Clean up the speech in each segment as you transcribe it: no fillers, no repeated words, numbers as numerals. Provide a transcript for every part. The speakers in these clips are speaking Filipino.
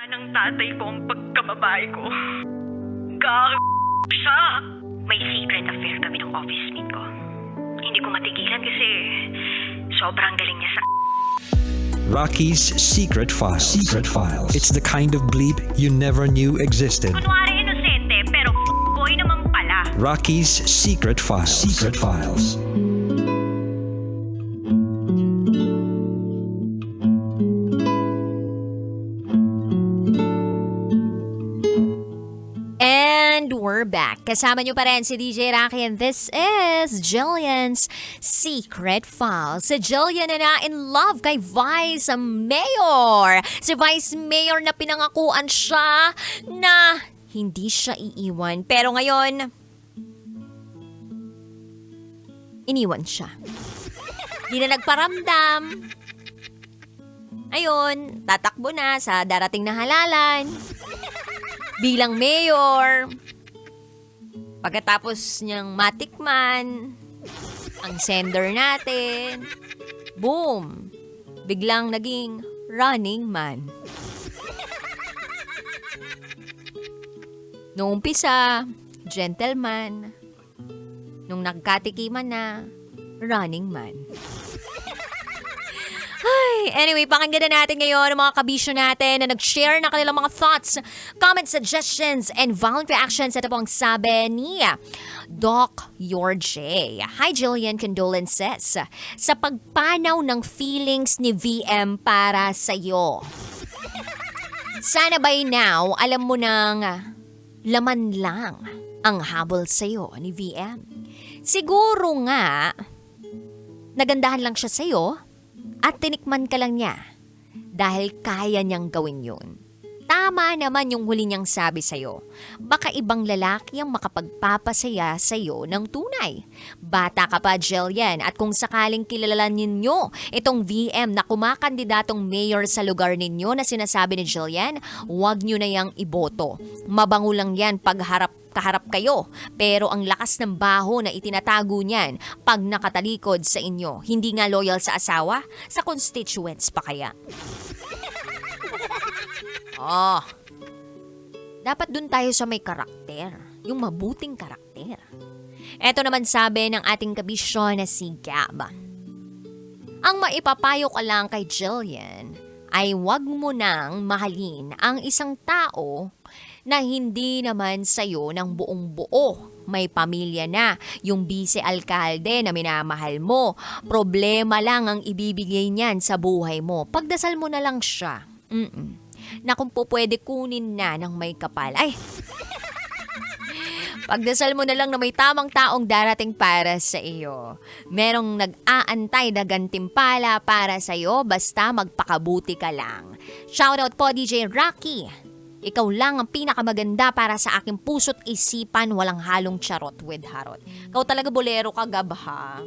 ng tatay ko ang pagkababae ko. Siya. May secret affair kami ng office mate ko. Hindi ko matigilan kasi sobrang galing niya sa... Rocky's Secret Files. Secret Files. It's the kind of bleep you never knew existed. Kunwari inosente pero boy naman pala. Rocky's Secret Files. Secret Files. And we're back. Kasama nyo pa rin si DJ Rocky and this is Jillian's Secret Files. Si Jillian na in love kay Vice Mayor. Si Vice Mayor na pinangakuan siya na hindi siya iiwan. Pero ngayon, iniwan siya. Di na nagparamdam. Ayun, tatakbo na sa darating na halalan. Bilang mayor, pagkatapos niyang matikman ang sender natin, boom, biglang naging running man. Noong umpisa, gentleman. Nung nagkatikiman na, running man. Ay, anyway, pakinggan na natin ngayon ang mga kabisyo natin na nag-share na kanilang mga thoughts, comments, suggestions, and violent reactions. Ito po ang sabi ni Doc Your J. Hi, Jillian, condolences sa pagpanaw ng feelings ni VM para sa'yo. Sana by now, alam mo nang laman lang ang habol sa'yo ni VM. Siguro nga, nagandahan lang siya sa'yo, at tinikman ka lang niya dahil kaya niyang gawin yun. Tama naman yung huli niyang sabi sa'yo. Baka ibang lalaki ang makapagpapasaya sa'yo ng tunay. Bata ka pa, Jillian, at kung sakaling kilala ninyo itong VM na kumakandidatong mayor sa lugar ninyo na sinasabi ni Jillian, huwag nyo na yang iboto. Mabango lang yan pag kaharap kayo, pero ang lakas ng baho na itinatago niyan pag nakatalikod sa inyo. Hindi nga loyal sa asawa, sa constituents pa kaya. Oh, dapat dun tayo sa may karakter, yung mabuting karakter. Eto naman sabi ng ating kabisyo na si Gab. Ang maipapayo ka lang kay Jillian ay wag mo nang mahalin ang isang tao na hindi naman sa'yo ng buong buo. May pamilya na, yung vice-alkalde na minamahal mo. Problema lang ang ibibigay niyan sa buhay mo. Pagdasal mo na lang siya. Na kung po pwede kunin na ng may kapal. Ay! Pagdasal mo na lang na may tamang taong darating para sa iyo. Merong nag-aantay na gantimpala para sa iyo basta magpakabuti ka lang. Shoutout po DJ Rocky. Ikaw lang ang pinakamaganda para sa aking puso't isipan, walang halong charot with harot. Ikaw talaga bolero ka, Gab, ha?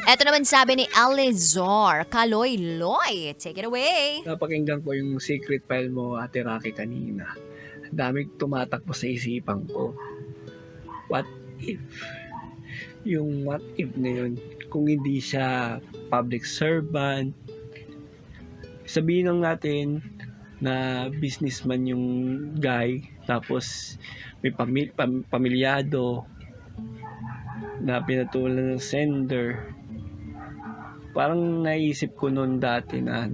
Eto naman sabi ni Alizor Kaloy-Loy. Take it away. Napakinggan ko yung secret file mo, Ate Rocky, kanina. Ang daming tumatakbo sa isipan ko. What if? Yung what if na yun, kung hindi siya public servant, sabihin lang natin na businessman yung guy, tapos may pamilyado na pinatulan ng sender. Parang naisip ko noon dati na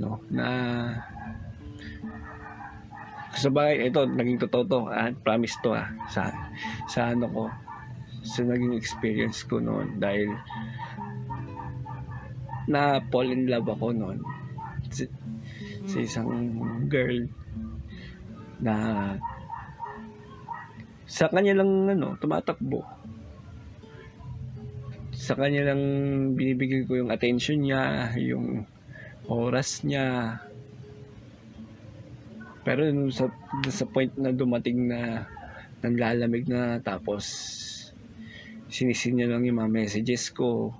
sa bagay, ito naging totoo to, promise to sa ko, sa naging experience ko noon, dahil na fall in love ako noon sa isang girl na sa kanya lang tumatakbo. Sa kanya lang binibigay ko yung attention niya, yung oras niya. Pero sa point na dumating na naglalamig na, tapos sinisin niya lang yung mga messages ko.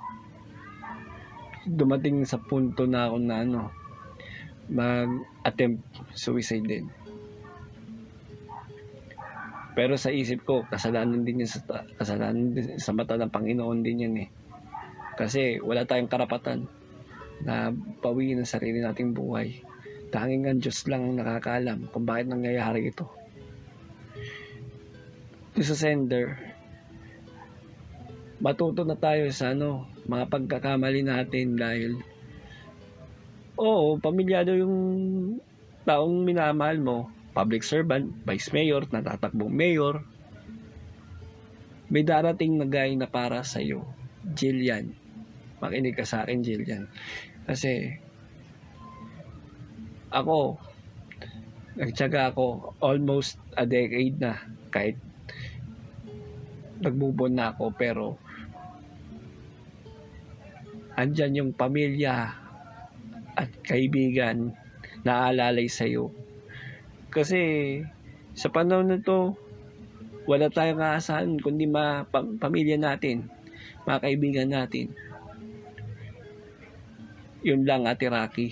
Dumating sa punto na ako na mag-attempt suicide din. Pero sa isip ko, kasalanan din sa mata ng Panginoon din yan eh. Kasi wala tayong karapatan na bawiin ang sarili nating buhay. Tanging ang Diyos lang ang nakakaalam kung bakit nangyayari ito. Sa sender, matuto na tayo sa mga pagkakamali natin dahil pamilyado yung taong minamahal mo, public servant, vice mayor, natatakbong mayor. May darating na guy na para sa'yo, Jillian. Makinig ka sa akin, Jillian. Kasi ako, nagtiyaga ako almost a decade na kahit nag-move on na ako, pero andyan yung pamilya at kaibigan na aalalay sa'yo. Kasi sa panahon na to, wala tayong aasahan kundi pamilya natin, mga kaibigan natin. Yun lang, Ate Rocky.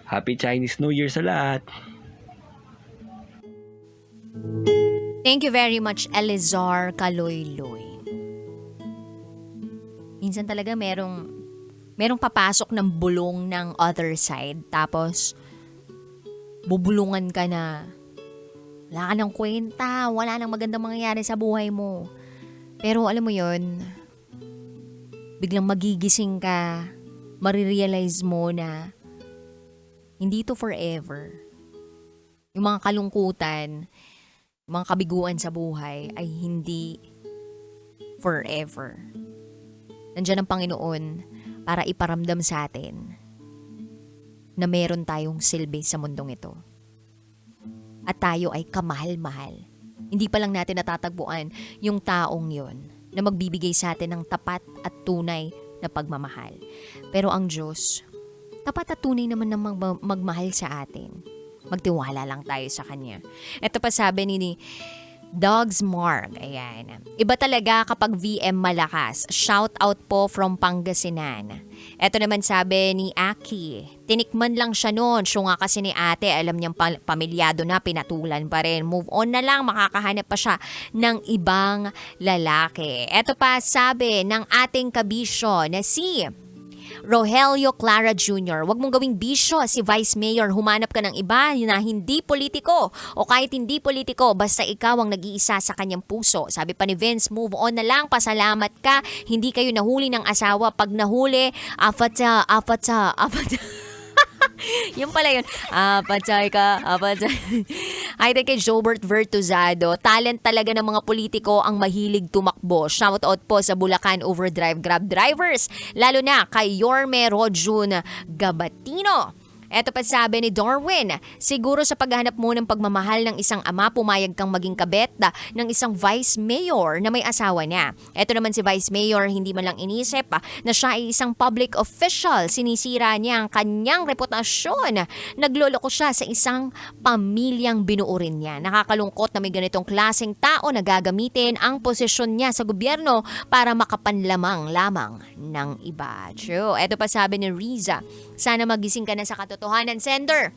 Happy Chinese New Year sa lahat. Thank you very much, Elizar Kaloy-Loy. Minsan talaga merong papasok ng bulong ng other side, tapos bubulungan ka na wala ka ng kwenta, wala nang magandang mangyayari sa buhay mo. Pero alam mo yon, biglang magigising ka, marirealize mo na hindi to forever. Yung mga kalungkutan, yung mga kabiguan sa buhay ay hindi forever. Nandiyan ang Panginoon para iparamdam sa atin na meron tayong silbi sa mundong ito. At tayo ay kamahal-mahal. Hindi pa lang natin natatagpuan yung taong yon na magbibigay sa atin ng tapat at tunay na pagmamahal. Pero ang Diyos, tapat at tunay naman na magmahal sa atin. Magtiwala lang tayo sa Kanya. Ito pa sabi ni Dogs Mark, ayan. Iba talaga kapag VM malakas. Shout out po from Pangasinan. Ito naman sabi ni Aki, tinikman lang siya noon. Siya nga kasi ni ate, alam niyang pamilyado na, pinatulan pa rin. Move on na lang, makakahanap pa siya ng ibang lalaki. Ito pa sabi ng ating kabisyo na si Rogelio Clara Jr. Huwag mong gawing bisyo si Vice Mayor. Humanap ka ng iba na hindi politiko o kahit hindi politiko, basta ikaw ang nag-iisa sa kanyang puso. Sabi pa ni Vince, move on na lang, pasalamat ka. Hindi kayo nahuli ng asawa. Pag nahuli, apata. Yung pala yun. Apatay ka, apatay. Hi din kay Jobert Vertuzado. Talent talaga ng mga politiko ang mahilig tumakbo. Shout out po sa Bulacan Overdrive Grab drivers. Lalo na kay Yorme Rojun Gabatino. Eto pa sabi ni Darwin, siguro sa paghahanap mo ng pagmamahal ng isang ama, pumayag kang maging kabet ng isang vice mayor na may asawa niya. Eto naman si vice mayor, hindi man lang inisip na siya ay isang public official. Sinisira niya ang kanyang reputasyon. Nagloloko siya sa isang pamilyang binuo rin niya. Nakakalungkot na may ganitong klaseng tao na gagamitin ang posisyon niya sa gobyerno para makapanlamang lamang ng iba. True. Eto pa sabi ni Riza, sana magising ka na sa katotohanan, sender.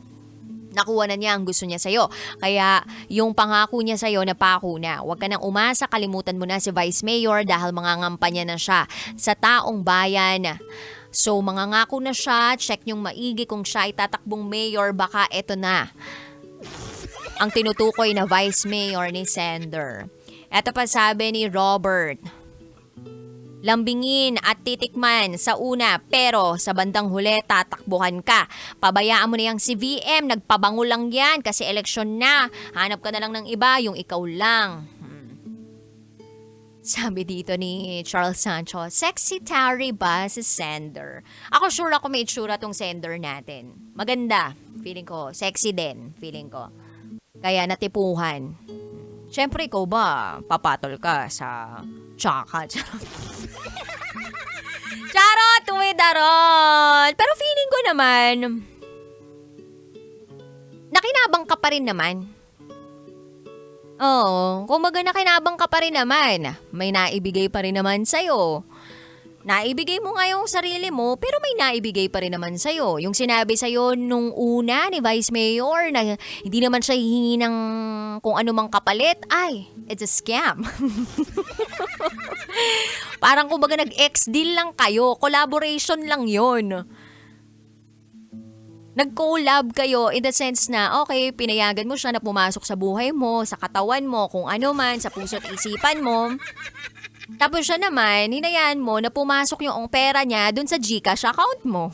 Nakuha na niya ang gusto niya sa'yo. Kaya yung pangako niya sa'yo, napako na. Huwag ka nang umasa, kalimutan mo na si Vice Mayor dahil mangangampanya na siya sa taong bayan. So mangangako na siya, check niyong maigi kung siya ay tatakbong mayor, baka eto na ang tinutukoy na Vice Mayor ni Sender. Eto pa sabi ni Robert, lambingin at titikman sa una, pero sa bandang huli tatakbuhan ka. Pabayaan mo na yung si VM, nagpabango lang yan kasi eleksyon na. Hanap ka na lang ng iba, yung ikaw lang. Sabi dito ni Charles Sancho, sexy Terry ba si Sender? Ako sure ako may itsura tong Sender natin. Maganda, feeling ko. Sexy din, feeling ko. Kaya natipuhan. Siyempre, ikaw ba, papatol ka sa tsaka? Charot, darot. Pero feeling ko naman, nakinabang ka pa rin naman. Oo, kumbaga nakinabang ka pa rin naman. May naibigay pa rin naman sa'yo. Naibigay mo nga yung sarili mo, pero may naibigay pa rin naman sa'yo. Yung sinabi sa'yo nung una ni Vice Mayor na hindi naman siya hihingi ng kung anumang kapalit, ay, it's a scam. Parang kumbaga nag-ex-deal lang kayo, collaboration lang yon. Nag-collab kayo in the sense na, okay, pinayagan mo siya na pumasok sa buhay mo, sa katawan mo, kung ano man, sa puso't isipan mo. Tapos siya naman, hinayaan mo na pumasok yung pera niya dun sa GCash account mo.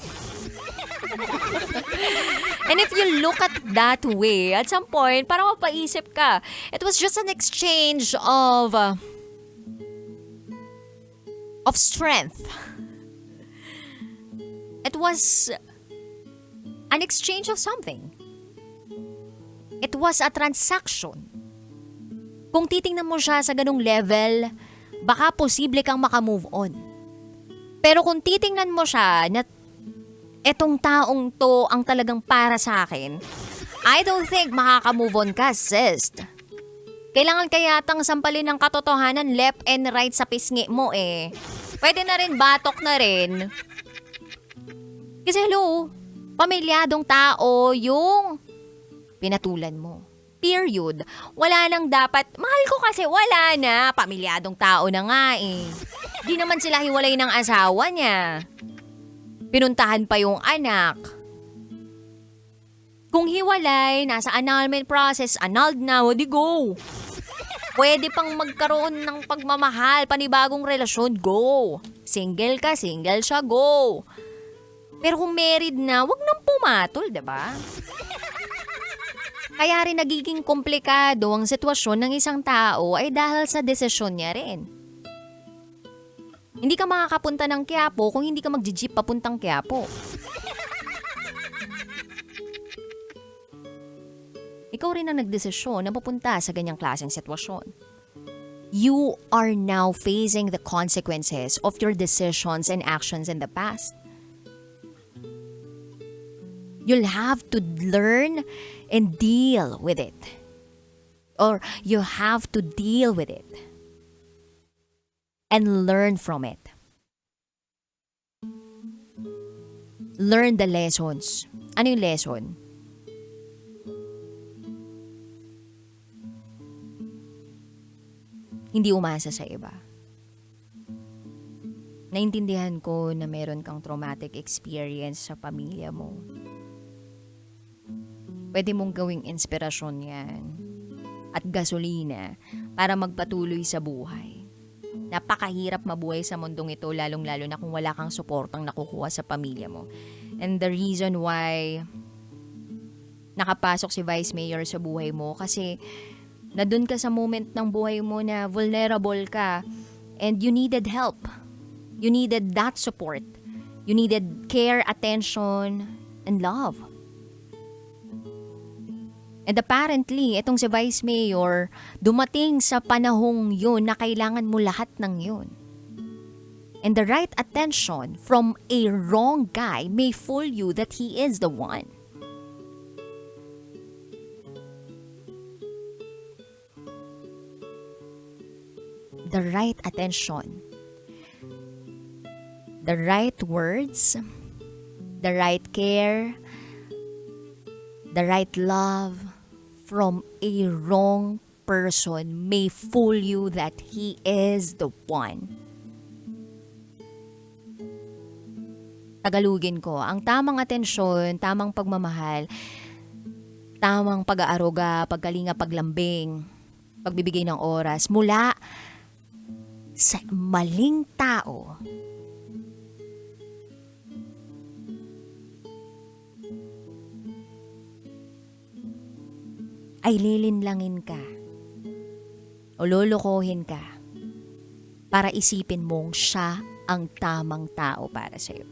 And if you look at that way, at some point, parang mapaisip ka, it was just an exchange of strength. It was an exchange of something. It was a transaction. Kung titingnan mo siya sa ganung level, baka posible kang makamove on. Pero kung titingnan mo siya na etong taong to ang talagang para sa akin, I don't think makaka-move on ka, sis. Kailangan kayatang sampalin ng katotohanan left and right sa pisngi mo eh. Pwede na rin batok na rin. Kasi hello, pamilyadong tao yung pinatulan mo. Period. Wala nang dapat, mahal ko kasi wala na. Pamilyadong tao na nga eh. Di naman sila hiwalay ng asawa niya. Pinuntahan pa yung anak. Kung hiwalay, nasa annulment process, annulled na, o di go. Pwede pang magkaroon ng pagmamahal, panibagong relasyon, go. Single ka, single siya, go. Pero kung married na, wag nang pumatol, diba? Kaya rin nagiging komplikado ang sitwasyon ng isang tao ay dahil sa desisyon niya rin. Hindi ka makakapunta ng Quiapo kung hindi ka mag-jeep papuntang Quiapo. Ikaw rin ang nagdesisyon na pupunta sa ganyang klaseng sitwasyon. You are now facing the consequences of your decisions and actions in the past. You'll have to learn and deal with it. Or you have to deal with it. And learn from it. Learn the lessons. Ano yung lesson? Hindi umasa sa iba. Naintindihan ko na meron kang traumatic experience sa pamilya mo. Pwede mong gawing inspirasyon yan at gasolina para magpatuloy sa buhay. Napakahirap mabuhay sa mundong ito, lalong-lalo na kung wala kang suportang nakukuha sa pamilya mo. And the reason why nakapasok si Vice Mayor sa buhay mo, kasi nadun ka sa moment ng buhay mo na vulnerable ka and you needed help. You needed that support. You needed care, attention, and love. And apparently, itong si Vice Mayor, dumating sa panahong yun na kailangan mo lahat ng yun. And the right attention from a wrong guy may fool you that he is the one. The right attention, the right words, the right care, the right love from a wrong person may fool you that he is the one. Tagalugin ko, ang tamang atensyon, tamang pagmamahal, tamang pag-aaruga, pagkalinga, paglambing, pagbibigay ng oras mula sa maling tao ay lilinlangin ka o lolokohin ka para isipin mong siya ang tamang tao para sa'yo.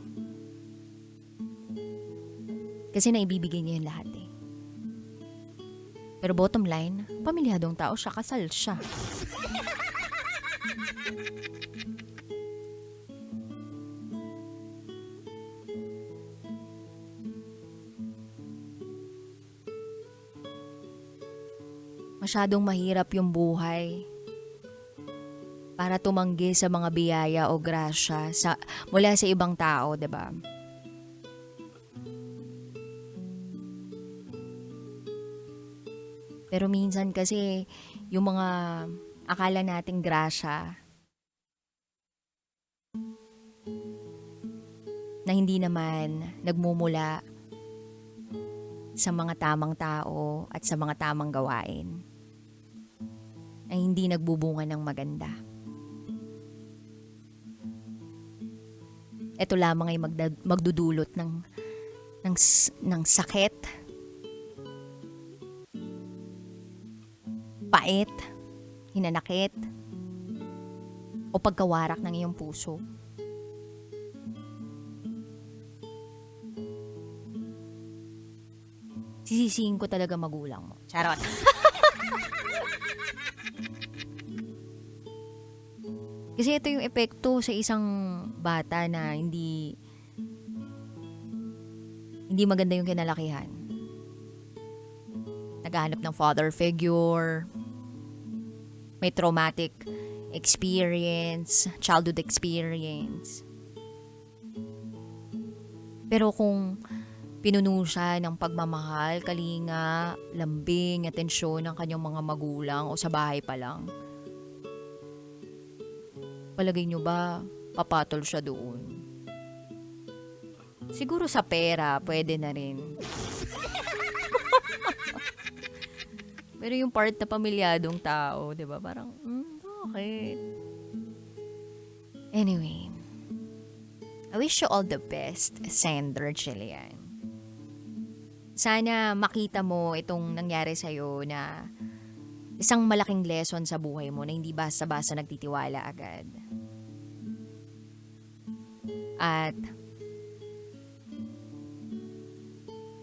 Kasi naibibigay niya yung lahat eh. Pero bottom line, pamilyadong tao siya, kasal siya. Masyadong mahirap yung buhay para tumanggi sa mga biyaya o grasya mula sa ibang tao, 'di ba? Pero minsan kasi yung mga akala nating grasya na hindi naman nagmumula sa mga tamang tao at sa mga tamang gawain ay hindi nagbubunga ng maganda. Ito lamang ay magdudulot ng sakit, pait, hinanakit, o pagkawarak ng iyong puso. Sisisihin ko talaga magulang mo. Charot. Kasi ito yung epekto sa isang bata na hindi maganda yung kinalakihan. Naghahanap ng father figure, may traumatic experience, childhood experience. Pero kung pinuno siya ng pagmamahal, kalinga, lambing, atensyon ng kanyang mga magulang o sa bahay pa lang, palagay nyo ba papatol siya doon? Siguro sa pera, pwede na rin. Pero yung part na pamilyadong tao, di ba? Parang, bakit? Anyway, I wish you all the best, Sandra Chilian. Sana makita mo itong nangyari sa'yo na isang malaking lesson sa buhay mo na hindi basta-basta nagtitiwala agad. At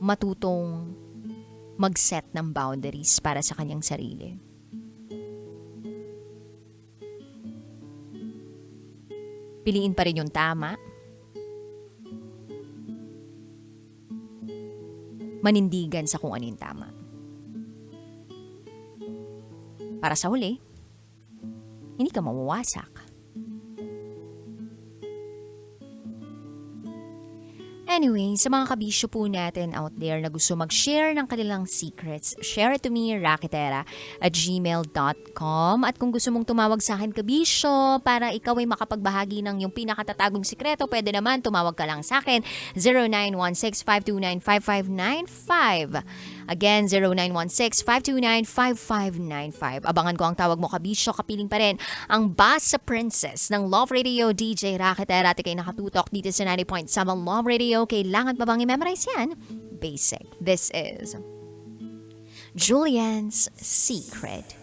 matutong mag-set ng boundaries para sa kanyang sarili. Piliin pa rin yung tama. Manindigan sa kung ano yung tama. Para sa huli, hindi ka mawawasak. Anyway, sa mga kabisyo po natin out there na gusto mag-share ng kanilang secrets, share it to me, raketera@gmail.com. At kung gusto mong tumawag sa akin kabisyo para ikaw ay makapagbahagi ng yung pinakatatagong sikreto, pwede naman tumawag ka lang sa akin 0916-529-5595. Again, 0916-529-5595. Abangan ko ang tawag mo kabisyo, kapiling pa rin ang Basa Princess ng Love Radio, DJ Raketera. At ikay nakatutok dito sa 90.7 Love Radio. Kailangan pa bang i-memorize yan? Basic. This is Julian's Secret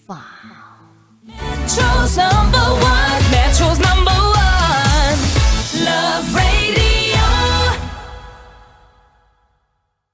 File. Metro's number one. Metro's number one. Love Radio.